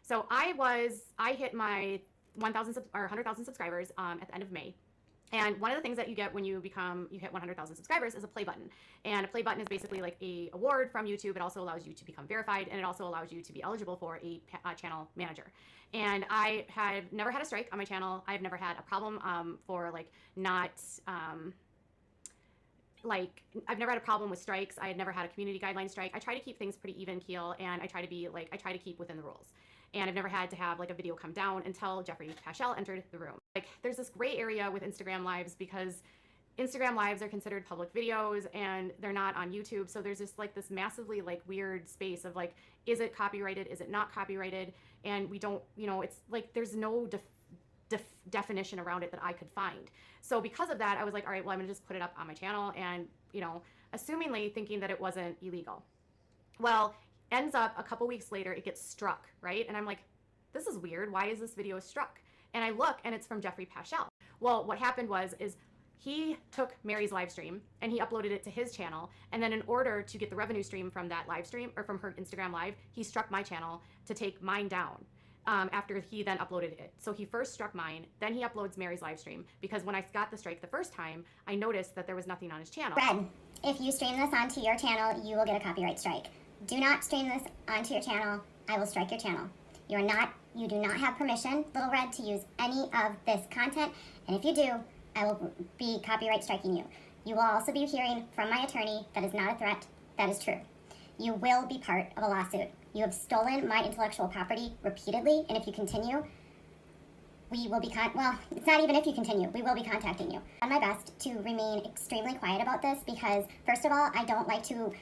So I hit my 1,000 or 100,000 subscribers at the end of May. And one of the things that you get when you hit 100,000 subscribers is a play button. And a play button is basically like a award from YouTube. It also allows you to become verified, and it also allows you to be eligible for a channel manager. And I have never had a strike on my channel. I've never had a problem for like not I've never had a problem with strikes. I had never had a community guideline strike. I try to keep things pretty even keel, and I try to keep within the rules. And I've never had to have like a video come down until Jeffrey Paschal entered the room. Like, there's this gray area with Instagram lives because Instagram lives are considered public videos and they're not on YouTube. So there's just like this massively like weird space of like, is it copyrighted? Is it not copyrighted? And we don't, it's like there's no definition around it that I could find. So because of that, I was like, all right, well, I'm gonna just put it up on my channel, and assumingly thinking that it wasn't illegal. Well, ends up a couple weeks later, it gets struck, right? And I'm like, this is weird. Why is this video struck? And I look, and it's from Jeffrey Paschal. Well, what happened is he took Mary's live stream and he uploaded it to his channel. And then in order to get the revenue stream from that live stream or from her Instagram live, he struck my channel to take mine down. After he then uploaded it. So he first struck mine, then he uploads Mary's live stream, because when I got the strike the first time, I noticed that there was nothing on his channel. Red, if you stream this onto your channel, you will get a copyright strike. Do not stream this onto your channel. I will strike your channel. You do not have permission, Little Red, to use any of this content, and if you do, I will be copyright striking you. You will also be hearing from my attorney that is not a threat, that is true. You will be part of a lawsuit. You have stolen my intellectual property repeatedly, and if you continue, we will be it's not even if you continue, we will be contacting you. I've done my best to remain extremely quiet about this because, first of all, I don't like to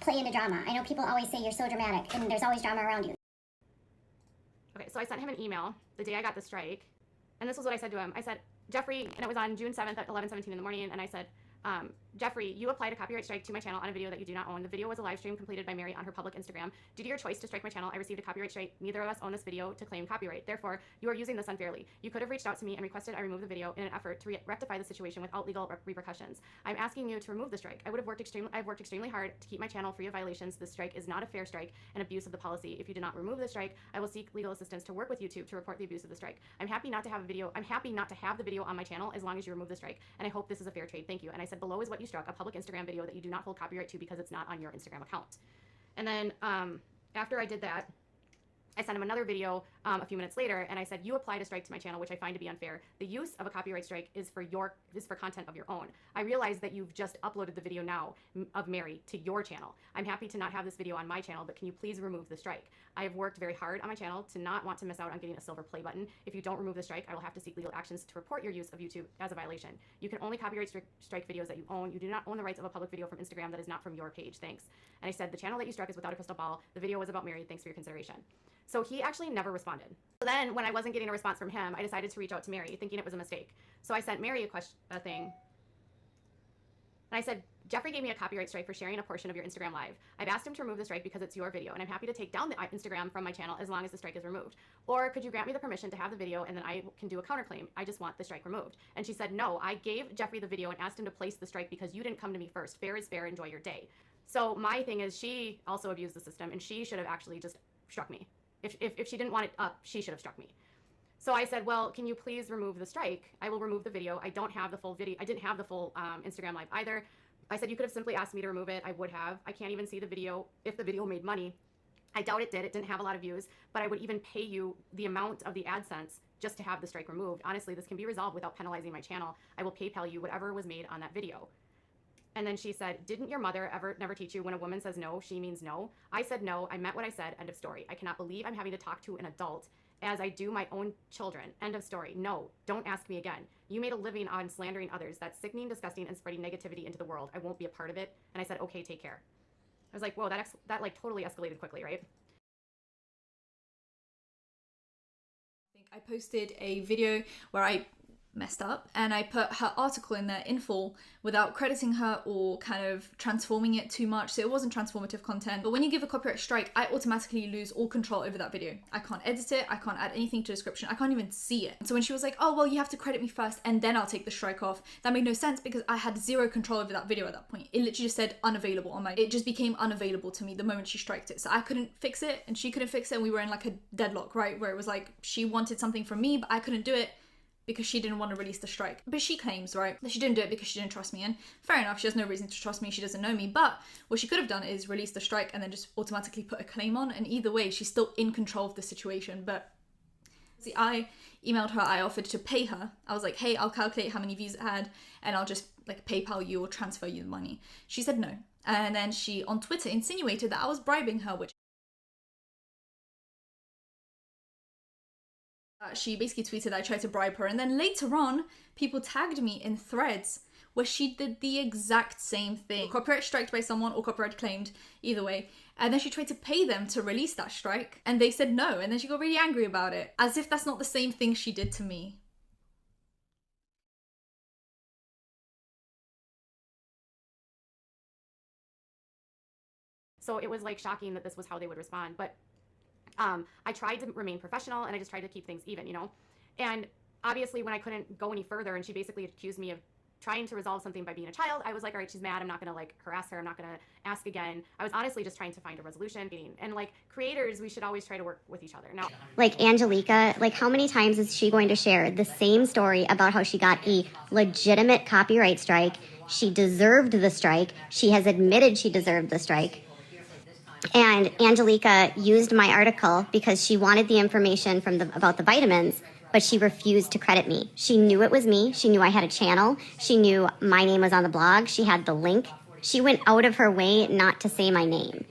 play into drama. I know people always say you're so dramatic, and there's always drama around you. Okay, so I sent him an email the day I got the strike, and this was what I said to him. I said, Jeffrey, and it was on June 7th at 11:17 in the morning, and I said, Jeffrey, you applied a copyright strike to my channel on a video that you do not own. The video was a live stream completed by Mary on her public Instagram. Due to your choice to strike my channel, I received a copyright strike. Neither of us own this video to claim copyright. Therefore, you are using this unfairly. You could have reached out to me and requested I remove the video in an effort to rectify the situation without legal repercussions. I'm asking you to remove the strike. I've worked extremely hard to keep my channel free of violations. This strike is not a fair strike and abuse of the policy. If you do not remove the strike, I will seek legal assistance to work with YouTube to report the abuse of the strike. I'm happy not to have the video on my channel as long as you remove the strike, and I hope this is a fair trade. Thank you. And I said, below is what you struck, a public Instagram video that you do not hold copyright to because it's not on your Instagram account. And then after I did that, I sent him another video a few minutes later, and I said, you applied a strike to my channel, which I find to be unfair. The use of a copyright strike is for content of your own. I realize that you've just uploaded the video now of Mary to your channel. I'm happy to not have this video on my channel, but can you please remove the strike? I have worked very hard on my channel to not want to miss out on getting a silver play button. If you don't remove the strike, I will have to seek legal actions to report your use of YouTube as a violation. You can only copyright strike videos that you own. You do not own the rights of a public video from Instagram that is not from your page. Thanks. And I said, the channel that you struck is without a crystal ball. The video was about Mary. Thanks for your consideration. So he actually never responded. So then when I wasn't getting a response from him, I decided to reach out to Mary, thinking it was a mistake. So I sent Mary a thing. And I said, Jeffrey gave me a copyright strike for sharing a portion of your Instagram live. I've asked him to remove the strike because it's your video, and I'm happy to take down the Instagram from my channel as long as the strike is removed. Or could you grant me the permission to have the video, and then I can do a counterclaim? I just want the strike removed. And she said, no, I gave Jeffrey the video and asked him to place the strike because you didn't come to me first. Fair is fair, enjoy your day. So my thing is, she also abused the system, and she should have actually just struck me. If she didn't want it up, she should have struck me. So I said, well, can you please remove the strike? I will remove the video. I don't have the full video. I didn't have the full Instagram live either. I said, you could have simply asked me to remove it. I would have. I can't even see the video if the video made money. I doubt it did. It didn't have a lot of views, but I would even pay you the amount of the AdSense just to have the strike removed. Honestly, this can be resolved without penalizing my channel. I will PayPal you whatever was made on that video. And then she said, didn't your mother never teach you when a woman says no, she means no? I said no, I meant what I said, end of story. I cannot believe I'm having to talk to an adult as I do my own children, end of story. No, don't ask me again. You made a living on slandering others. That's sickening, disgusting, and spreading negativity into the world. I won't be a part of it. And I said, okay, take care. I was like, whoa, that like totally escalated quickly, right? I posted a video where I messed up, and I put her article in there in full without crediting her or kind of transforming it too much, so it wasn't transformative content. But when you give a copyright strike, I automatically lose all control over that video. I can't edit it, I can't add anything to the description, I can't even see it. So when she was like, oh well, you have to credit me first and then I'll take the strike off, that made no sense because I had zero control over that video at that point. It literally just said unavailable on my, it just became unavailable to me the moment she striked it. So I couldn't fix it and she couldn't fix it, and we were in like a deadlock, right, where it was like she wanted something from me but I couldn't do it because she didn't want to release the strike. But she claims, right, that she didn't do it because she didn't trust me, and fair enough, she has no reason to trust me, she doesn't know me, but what she could have done is release the strike and then just automatically put a claim on, and either way, she's still in control of the situation. But see, I emailed her, I offered to pay her. I was like, hey, I'll calculate how many views it had and I'll just like PayPal you or transfer you the money. She said no. And then she, on Twitter, insinuated that I was bribing her, which she basically tweeted that I tried to bribe her, and then later on, people tagged me in threads where she did the exact same thing. Copyright striked by someone or copyright claimed, either way. And then she tried to pay them to release that strike, and they said no, and then she got really angry about it, as if that's not the same thing she did to me. So it was like shocking that this was how they would respond. But I tried to remain professional and I just tried to keep things even, you know? And obviously when I couldn't go any further and she basically accused me of trying to resolve something by being a child, I was like, all right, she's mad. I'm not gonna like harass her. I'm not gonna ask again. I was honestly just trying to find a resolution. And like creators, we should always try to work with each other. Now, like Angelika, like how many times is she going to share the same story about how she got a legitimate copyright strike? She deserved the strike. She has admitted she deserved the strike. And Angelika used my article because she wanted the information from about the vitamins, but she refused to credit me. She knew it was me. She knew I had a channel. She knew my name was on the blog. She had the link. She went out of her way not to say my name.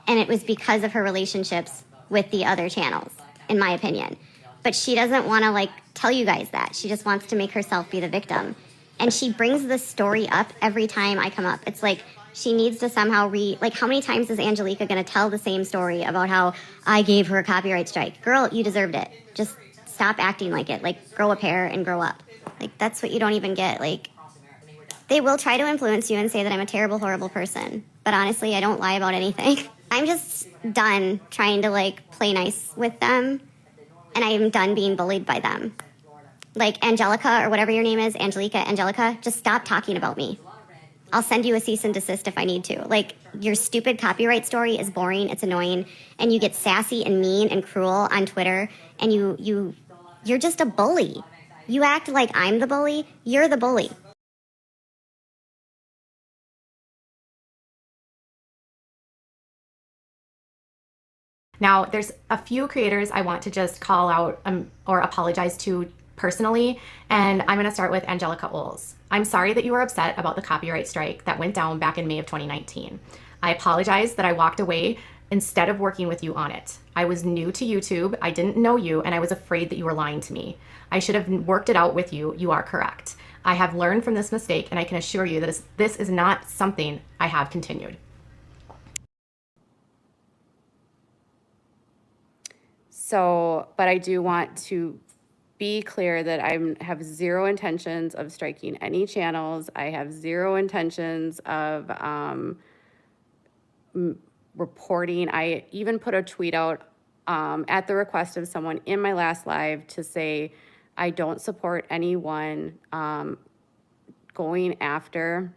And it was because of her relationships with the other channels, in my opinion. But she doesn't want to like tell you guys that. She just wants to make herself be the victim. And she brings this story up every time I come up. It's like, she needs to somehow like how many times is Angelika going to tell the same story about how I gave her a copyright strike? Girl, you deserved it. Just stop acting like it. Like, grow a pair and grow up. Like, that's what you don't even get. Like, they will try to influence you and say that I'm a terrible, horrible person. But honestly, I don't lie about anything. I'm just done trying to, like, play nice with them. And I am done being bullied by them. Like, Angelika, or whatever your name is, Angelika, just stop talking about me. I'll send you a cease and desist if I need to. Like, your stupid copyright story is boring, it's annoying, and you get sassy and mean and cruel on Twitter, and you're just a bully. You act like I'm the bully, you're the bully. now there's a few creators I want to just call out or apologize to personally, and I'm going to start with Angelika OLES. I'm sorry that you were upset about the copyright strike that went down back in May of 2019. I apologize that I walked away instead of working with you on it. I was new to YouTube, I didn't know you, and I was afraid that you were lying to me. I should have worked it out with you. You are correct. I have learned from this mistake, and I can assure you that this is not something I have continued. So, but I do want to be clear that I have zero intentions of striking any channels. I have zero intentions of reporting. I even put a tweet out at the request of someone in my last live to say I don't support anyone going after.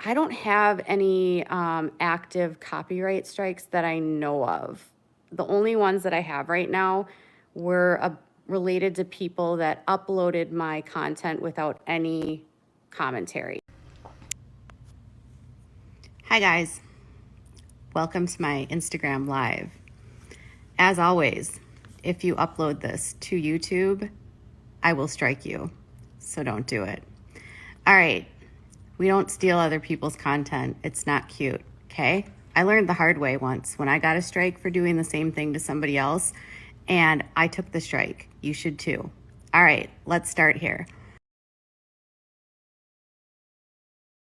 I don't have any active copyright strikes that I know of. The only ones that I have right now were related to people that uploaded my content without any commentary. Hi guys, welcome to my Instagram Live. As always, if you upload this to YouTube, I will strike you, so don't do it. All right, we don't steal other people's content. It's not cute, okay? I learned the hard way once when I got a strike for doing the same thing to somebody else, and I took the strike. You should too. All right, let's start here.